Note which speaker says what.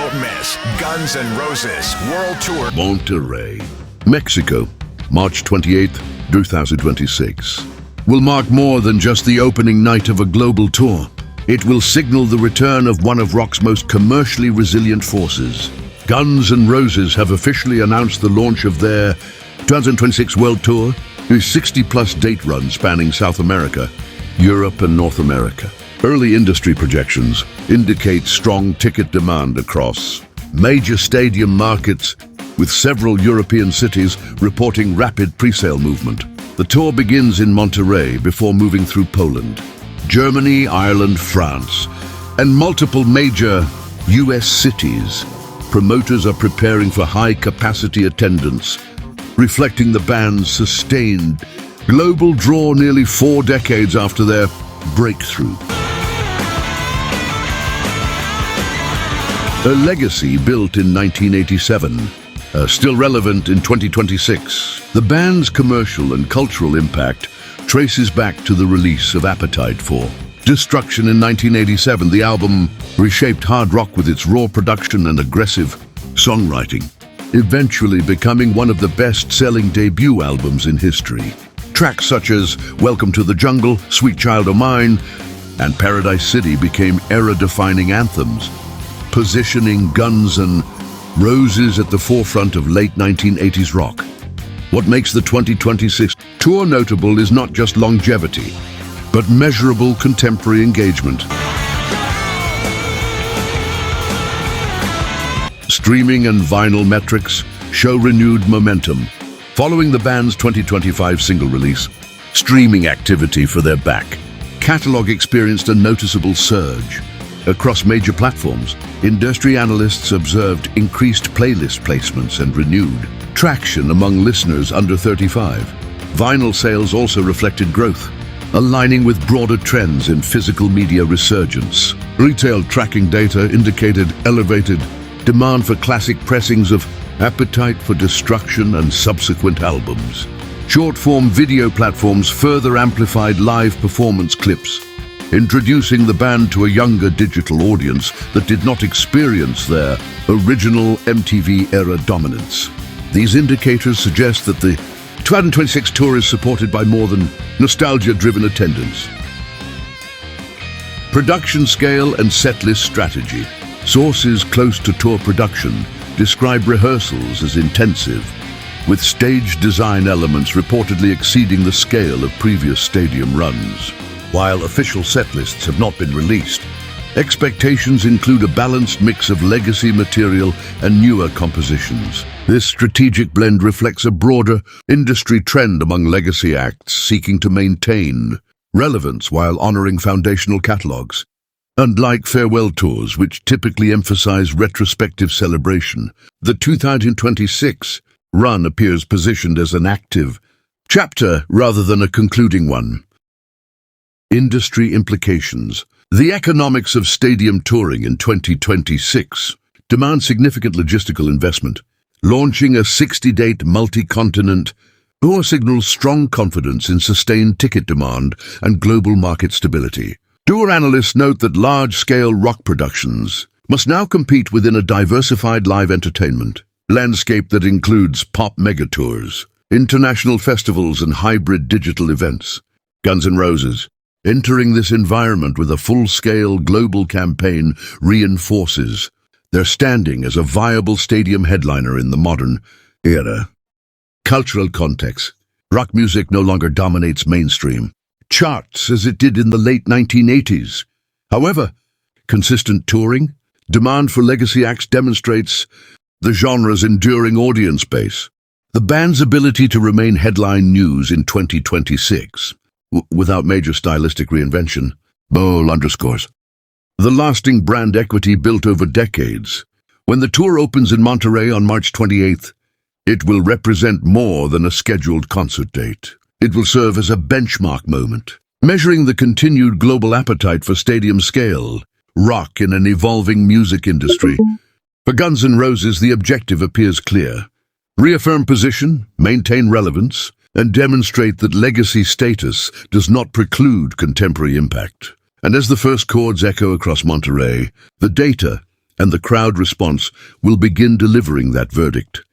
Speaker 1: Don't miss Guns N' Roses World Tour.
Speaker 2: Monterrey, Mexico, March 28, 2026. Will mark more than just the opening night of a global tour. It will signal the return of one of rock's most commercially resilient forces. Guns N' Roses have officially announced the launch of their 2026 World Tour, a 60-plus date run spanning South America, Europe and North America. Early industry projections indicate strong ticket demand across major stadium markets, with several European cities reporting rapid presale movement. The tour begins in Monterrey before moving through Poland, Germany, Ireland, France, and multiple major US cities. Promoters are preparing for high-capacity attendance, reflecting the band's sustained global draw nearly 4 decades after their breakthrough. A legacy built in 1987, still relevant in 2026. The band's commercial and cultural impact traces back to the release of Appetite for Destruction in 1987. The album reshaped hard rock with its raw production and aggressive songwriting, eventually becoming one of the best-selling debut albums in history. Tracks such as Welcome to the Jungle, Sweet Child O' Mine, and Paradise City became era-defining anthems, positioning Guns N' Roses at the forefront of late 1980s rock. What makes the 2026 tour notable is not just longevity, but measurable contemporary engagement. Streaming and vinyl metrics show renewed momentum. Following the band's 2025 single release, streaming activity for their back catalog experienced a noticeable surge. Across major platforms, industry analysts observed increased playlist placements and renewed traction among listeners under 35. Vinyl sales also reflected growth, aligning with broader trends in physical media resurgence. Retail tracking data indicated elevated demand for classic pressings of Appetite for Destruction and subsequent albums. Short-form video platforms further amplified live performance clips, introducing the band to a younger digital audience that did not experience their original MTV-era dominance. These indicators suggest that the 2026 tour is supported by more than nostalgia-driven attendance. Production scale and setlist strategy. Sources close to tour production describe rehearsals as intensive, with stage design elements reportedly exceeding the scale of previous stadium runs. While official setlists have not been released, expectations include a balanced mix of legacy material and newer compositions. This strategic blend reflects a broader industry trend among legacy acts seeking to maintain relevance while honoring foundational catalogs. Unlike farewell tours, which typically emphasize retrospective celebration, the 2026 run appears positioned as an active chapter rather than a concluding one. Industry implications. The economics of stadium touring in 2026 demand significant logistical investment. Launching a 60-date multi-continent tour signals strong confidence in sustained ticket demand and global market stability. Tour analysts note that large-scale rock productions must now compete within a diversified live entertainment landscape that includes pop megatours, international festivals, and hybrid digital events. Guns N' Roses, entering this environment with a full-scale global campaign, reinforces their standing as a viable stadium headliner in the modern era. Cultural context. Rock music no longer dominates mainstream charts as it did in the late 1980s. However, consistent touring, demand for legacy acts demonstrates the genre's enduring audience base. The band's ability to remain headline news in 2026, without major stylistic reinvention, bold underscores the lasting brand equity built over decades. When the tour opens in Monterrey on March 28th, it will represent more than a scheduled concert date. It will serve as a benchmark moment, measuring the continued global appetite for stadium scale rock in an evolving music industry. For Guns N' Roses, the objective appears clear. Reaffirm position, maintain relevance, and demonstrate that legacy status does not preclude contemporary impact. And as the first chords echo across Monterrey, the data and the crowd response will begin delivering that verdict.